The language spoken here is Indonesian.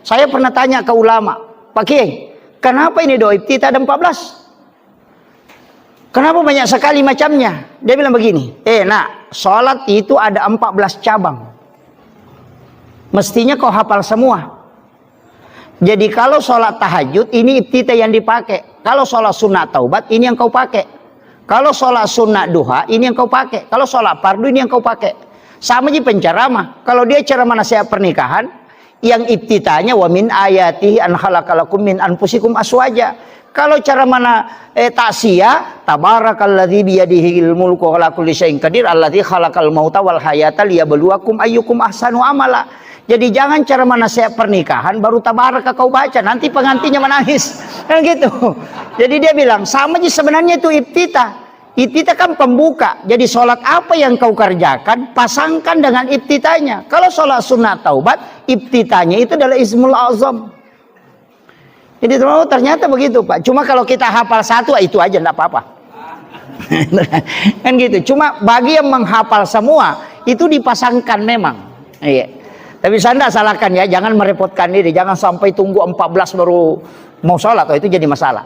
Saya pernah tanya ke ulama, Pak Kiai, kenapa ini doa iftitah ada 14? Kenapa banyak sekali macamnya? Dia bilang begini, nak, sholat itu ada 14 cabang. Mestinya kau hafal semua. Jadi kalau sholat tahajud, ini iftitah yang dipakai. Kalau sholat sunat taubat, ini yang kau pakai. Kalau sholat sunat duha, ini yang kau pakai. Kalau sholat fardu, ini yang kau pakai. Sama aja penceramah. Kalau dia ceramah nasihat pernikahan, yang iftitahnya wa min ayatihi an khalaqalakum min anfusikum aswaja. Kalau cara mana taksiyah, tabarakalladzi biyadihil mulku wa ala kulli syai'in qadir alladzi khalaqal mauta wal hayata liyabluwakum ayyukum ahsanu amala. Jadi jangan cara menasihat pernikahan baru tabaraka kau baca, nanti pengantinnya menangis. Kan gitu. Jadi dia bilang sama aja sebenarnya itu iftitah. Iftitah kan pembuka. Jadi sholat apa yang kau kerjakan, pasangkan dengan iftitahnya. Kalau sholat sunat taubat, iftitahnya itu adalah ismul azam. Jadi ternyata begitu Pak. Cuma kalau kita hafal satu, itu aja enggak apa-apa. Kan gitu. Cuma bagi yang menghafal semua, itu dipasangkan memang. Iya. Tapi saya tidak salahkan ya, jangan merepotkan diri, jangan sampai tunggu 14 baru mau sholat, itu jadi masalah.